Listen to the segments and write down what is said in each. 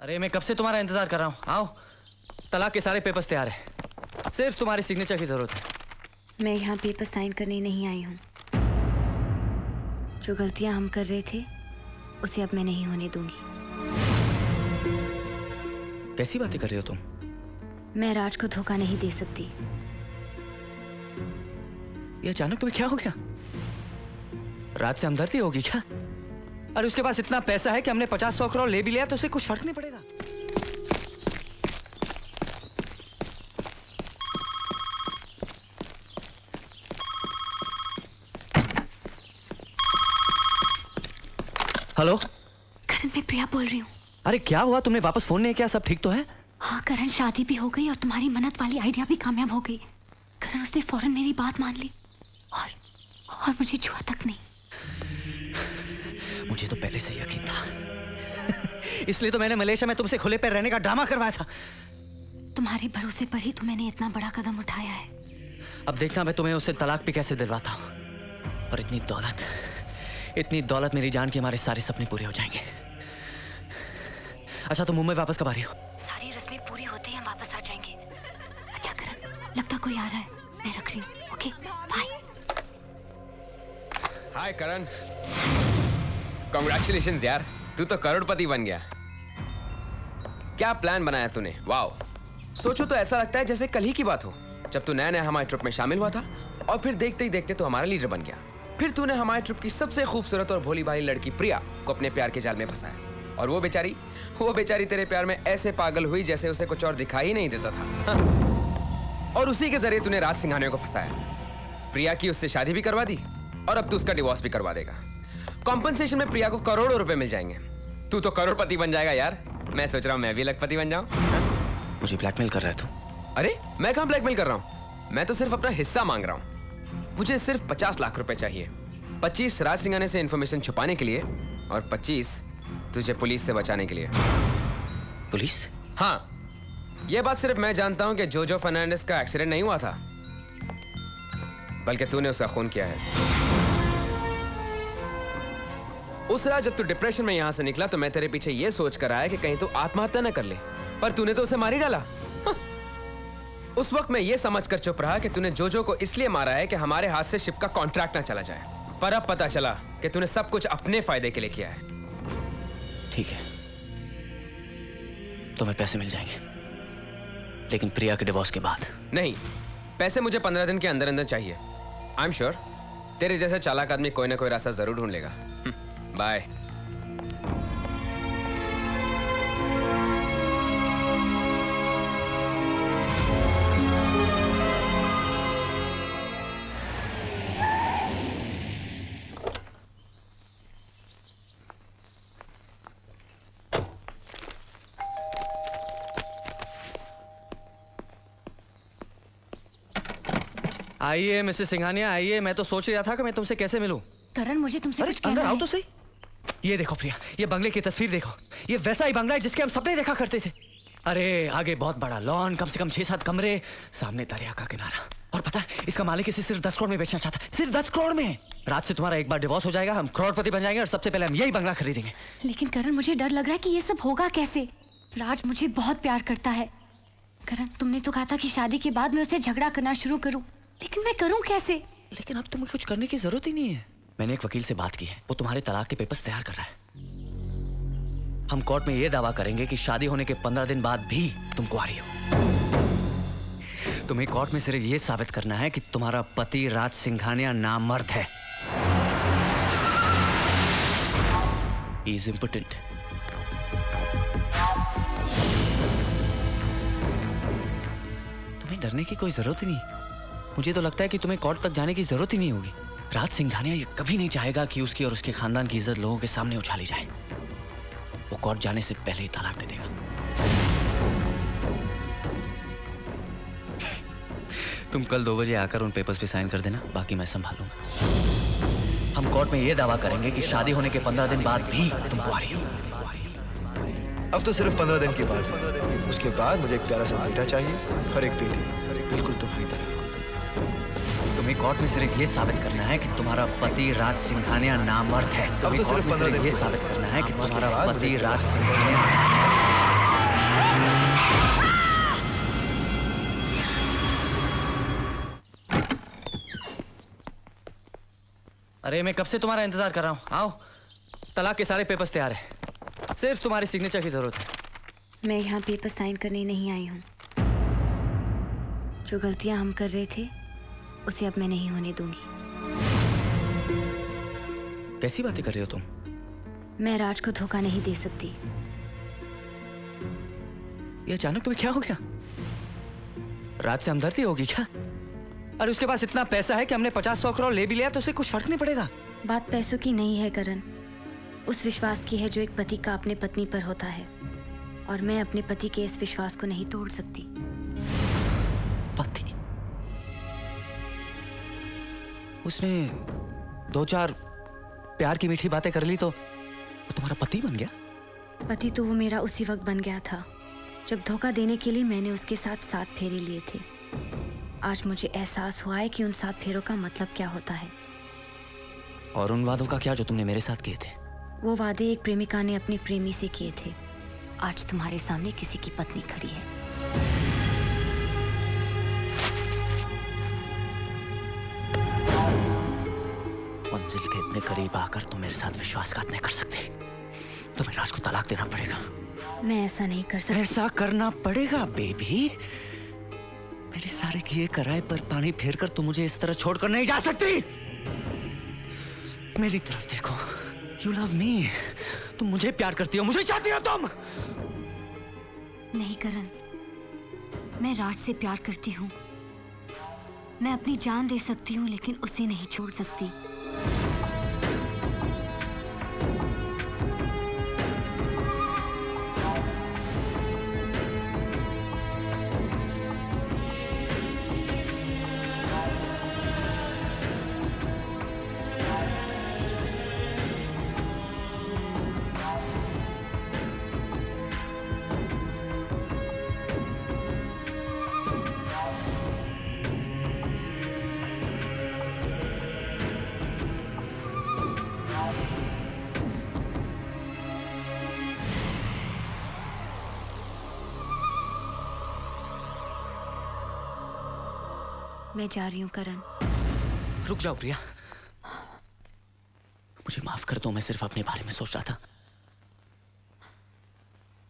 अरे मैं कब से तुम्हारा इंतजार कर रहा हूँ। आओ, तलाक के सारे पेपर्स तैयार है, सिर्फ तुम्हारी सिग्नेचर की जरूरत है। मैं यहाँ पेपर साइन करने नहीं आई हूँ। जो गलतियाँ हम कर रहे थे उसे अब मैं नहीं होने दूंगी। कैसी बातें कर रही हो तुम? मैं राज को धोखा नहीं दे सकती। ये अचानक तुम्हें क्या हो गया? राज से हमदर्दी होगी क्या? अरे उसके पास इतना पैसा है कि हमने 50-100 करोड़ ले भी लिया तो उसे कुछ फर्क नहीं पड़ेगा। हेलो करण, मैं प्रिया बोल रही हूँ। अरे क्या हुआ? तुमने वापस फोन नहीं किया? सब ठीक तो है? हाँ करण, शादी भी हो गई और तुम्हारी मन्नत वाली आइडिया भी कामयाब हो गई। करण, उसने फौरन मेरी बात मान ली और मुझे छुआ तक नहीं। मुझे तो पहले से यकीन था इसलिए तो मैंने मलेशिया में तुमसे खुले पैर रहने का ड्रामा करवाया था। तुम्हारे भरोसे पर ही तो मैंने इतना बड़ा कदम उठाया है। अब देखना मैं तुम्हें उससे तलाक भी कैसे दिलवाता हूँ। और इतनी दौलत मेरी जान के हमारे सारे सपने पूरे हो जाएंगे। अच्छा, तुम मुंबई वापस कब आ रही हो? सारी रस्में पूरी होते ही हम वापस आ जाएंगे। अच्छा करण, लगता कोई आ रहा है, मैं रख रही हूँ। Okay bye. Hi Karan, congratulations यार, तू तो करोड़पति बन गया। क्या प्लान बनाया तूने, वाओ। सोचो तो ऐसा लगता है जैसे कल ही की बात हो, जब तू नया नया हमारे ट्रिप में शामिल हुआ था और फिर देखते ही देखते तो हमारा लीडर बन गया। फिर तूने हमारे ट्रिप की सबसे खूबसूरत और भोली भाली लड़की प्रिया को अपने प्यार के जाल में फंसाया। और वो बेचारी तेरे प्यार में ऐसे पागल हुई जैसे उसे कुछ और दिखाई नहीं देता था। हाँ। और उसी के जरिए तूने राज सिंघानिया को फंसाया। प्रिया की उससे शादी भी करवा दी और अब तू उसका डिवोर्स भी करवा देगा। कॉम्पनसेशन में प्रिया को करोड़ों रुपए मिल जाएंगे। तू तो करोड़पति बन जाएगा यार। मैं सोच रहा हूँ मैं भी लखपति बन जाऊं। मुझे ब्लैकमेल कर रहा है तू? अरे मैं कहाँ ब्लैकमेल कर रहा हूँ, मैं तो सिर्फ अपना हिस्सा मांग रहा हूँ। मुझे सिर्फ 50 लाख रुपए चाहिए। 25 राज सिंघानिया से इंफॉर्मेशन छुपाने के लिए और 25 तुझे पुलिस से बचाने के लिए। पुलिस? हाँ, यह बात सिर्फ मैं जानता हूँ कि जोजो फर्नांडिस का एक्सीडेंट नहीं हुआ था, बल्कि तूने उसका खून किया है। उस रात जब तू डिप्रेशन में यहां से निकला तो मैं तेरे पीछे ये सोच कर आया कि कहीं तू आत्महत्या न कर ले, पर तूने तो उसे मार ही डाला। हाँ। उस वक्त मैं ये समझ कर चुप रहा कि तूने जोजो को इसलिए मारा है कि हमारे हाथ से शिप का कॉन्ट्रैक्ट ना चला जाए, पर अब पता चला कि तूने सब कुछ अपने फायदे के लिए किया है। ठीक है, तुम्हें पैसे मिल जाएंगे, लेकिन प्रिया के डिवोर्स के बाद नहीं। पैसे मुझे 15 दिन के अंदर अंदर चाहिए। आई एम श्योर तेरे जैसा चालाक आदमी कोई ना कोई रास्ता जरूर ढूंढ लेगा। बाय। आइए मिसेस सिंघानिया, आइए। मैं तो सोच रहा था कि मैं तुमसे कैसे मिलूं। करण, मुझे तुमसे कुछ कहना अंदर आओ है। तो सही। ये देखो प्रिया, ये बंगले की तस्वीर देखो। ये वैसा ही बंगला है जिसके हम सपने देखा करते थे। अरे आगे बहुत बड़ा लॉन, कम से कम 6-7 कमरे, सामने दरिया का किनारा। और पता है इसका मालिक इसे सिर्फ 10 करोड़ में बेचना चाहता है। सिर्फ 10 करोड़ में। रात से तुम्हारा एक बार डिवोर्स हो जाएगा, हम करोड़पति बन जाएंगे और सबसे पहले हम यही बंगला खरीदेंगे। लेकिन करण, मुझे डर लग रहा है कि ये सब होगा कैसे। राज मुझे बहुत प्यार करता है। करण, तुमने तो कहा था कि शादी के बाद मैं उसे झगड़ा करना शुरू करूं, लेकिन मैं करूं कैसे? लेकिन अब तुम्हें कुछ करने की जरूरत ही नहीं है। मैंने एक वकील से बात की है, वो तुम्हारे तलाक के पेपर्स तैयार कर रहा है। हम कोर्ट में यह दावा करेंगे कि शादी होने के 15 दिन बाद भी तुम कुंवारी हो। तुम्हें कोर्ट में सिर्फ यह साबित करना है कि तुम्हारा पति राज सिंघानिया नामर्द है। He is impotent. तुम्हें डरने की कोई जरूरत ही नहीं। मुझे तो लगता है कि तुम्हें कोर्ट तक जाने की जरूरत ही नहीं होगी। राज सिंघानिया ये कभी नहीं चाहेगा कि उसकी और उसके खानदान की इज्जत लोगों के सामने उछाली जाए। वो कोर्ट जाने से पहले ही तलाक दे देगा। तुम कल 2 बजे आकर उन पेपर्स पे साइन कर देना, बाकी मैं संभालूंगा। हम कोर्ट में ये दावा करेंगे कि शादी होने के 15 दिन बाद भी तुम कुंवारी हो। अब तो सिर्फ 15 दिन की बात है। उसके बाद मुझे एक प्यारा सा बेटा चाहिए और एक बेटी, बिल्कुल तुम्हारी तरह। तुम्हें कोर्ट में सिर्फ ये साबित करना है कि तुम्हारा पति राज सिंघानिया नामर्द है। अब तो सिर्फ 15 दिन ये साबित करना है कि तुम्हारा पति राज सिंघानिया अरे मैं कब से तुम्हारा इंतजार कर रहा हूँ, आओ। तलाक के सारे पेपर्स तैयार हैं, सिर्फ तुम्हारी सिग्नेचर की जरूरत है। मैं यहाँ पेपर साइन करने नहीं आई हूँ। जो गलतियाँ हम कर रहे थे उसे अब मैं नहीं होने दूंगी। कैसी बातें कर रही हो तुम? मैं राज को धोखा नहीं दे सकती। ये अचानक तुम्हें क्या हो गया? राज से हमदर्दी होगी क्या? अरे उसके पास इतना पैसा है कि हमने 50-100 करोड़ ले भी लिया तो उसे कुछ फर्क नहीं पड़ेगा। बात पैसों की नहीं है करण, उस विश्वास की है जो एक पति का अपने पत्नी पर होता है, और मैं अपने पति के इस विश्वास को नहीं तोड़ सकती। पति? उसने 2-4 प्यार की मीठी बातें कर ली तो वो तुम्हारा पति बन गया? पति तो वो मेरा उसी वक्त बन गया था जब धोखा देने के लिए मैंने उसके साथ 7 फेरे लिए थे। आज मुझे एहसास हुआ है कि उन 7 फेरों का मतलब क्या होता है। और उन वादों का क्या जो तुमने मेरे साथ किए थे? वो वादे एक प्रेमिका ने अपने प्रेमी से किए थे। आज तुम्हारे सामने किसी की पत्नी खड़ी है। मंजिल के इतने करीब आकर तुम मेरे साथ विश्वासघात नहीं कर सकते। तुम्हें राज को तलाक देना पड़ेगा। मैं ऐसा नहीं कर सकती। ऐसा करना पड़ेगा बेबी। मेरे सारे किए कराए पर पानी फेर कर तुम मुझे इस तरह छोड़कर नहीं जा सकती। मेरी तरफ देखो। You love me। तुम मुझे प्यार करती हो, मुझे चाहती हो तुम। नहीं करण, मैं राज से प्यार करती हूँ। मैं अपनी जान दे सकती हूँ लेकिन उसे नहीं छोड़ सकती। मैं जा रही हूँ करण। रुक जाओ प्रिया, मुझे माफ कर दो। मैं सिर्फ अपने बारे में सोच रहा था।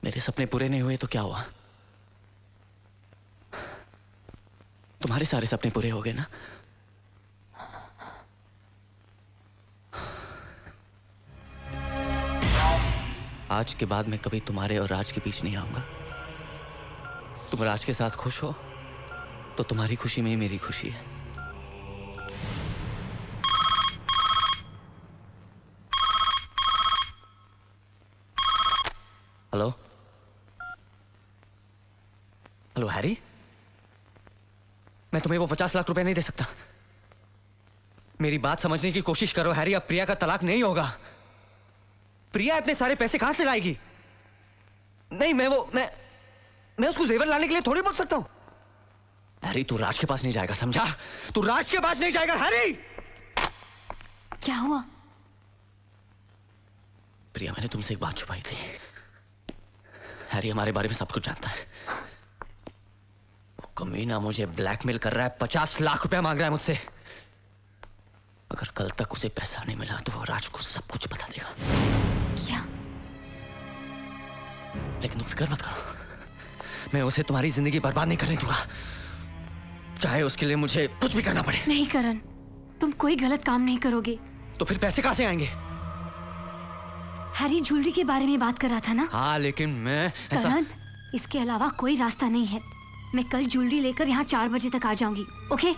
मेरे सपने पूरे नहीं हुए तो क्या हुआ? तुम्हारे सारे सपने पूरे हो गए ना? आज के बाद मैं कभी तुम्हारे और राज के बीच नहीं आऊंगा। तुम राज के साथ खुश हो तो तुम्हारी खुशी में ही मेरी खुशी है। हेलो हेलो हैरी, मैं तुम्हें वो 50 लाख रुपए नहीं दे सकता। मेरी बात समझने की कोशिश करो हैरी, अब प्रिया का तलाक नहीं होगा। प्रिया इतने सारे पैसे कहां से लाएगी? नहीं, मैं उसको जेवर लाने के लिए थोड़ी बोल सकता हूं। हैरी तू राज के पास नहीं जाएगा, समझा? तू राज के पास नहीं जाएगा हैरी। क्या हुआ? प्रिया, मैंने तुमसे एक बात छुपाई थी। हैरी हमारे बारे में सब कुछ जानता है। वो कमीना मुझे ब्लैकमेल कर रहा है, 50 लाख रुपए मांग रहा है मुझसे। अगर कल तक उसे पैसा नहीं मिला तो वो राज को सब कुछ बता देगा। क्या? लेकिन तुम फिक्र मत करो, मैं उसे तुम्हारी जिंदगी बर्बाद नहीं करने दूंगा, चाहे उसके लिए मुझे कुछ भी करना पड़े। नहीं करण, तुम कोई गलत काम नहीं करोगे। तो फिर पैसे कहां से आएंगे? हैरी ज्वेलरी के बारे में बात कर रहा था ना? हाँ, लेकिन मैं ऐसा... करण, इसके अलावा कोई रास्ता नहीं है। मैं कल ज्वेलरी लेकर यहाँ 4 बजे तक आ जाऊंगी, ओके?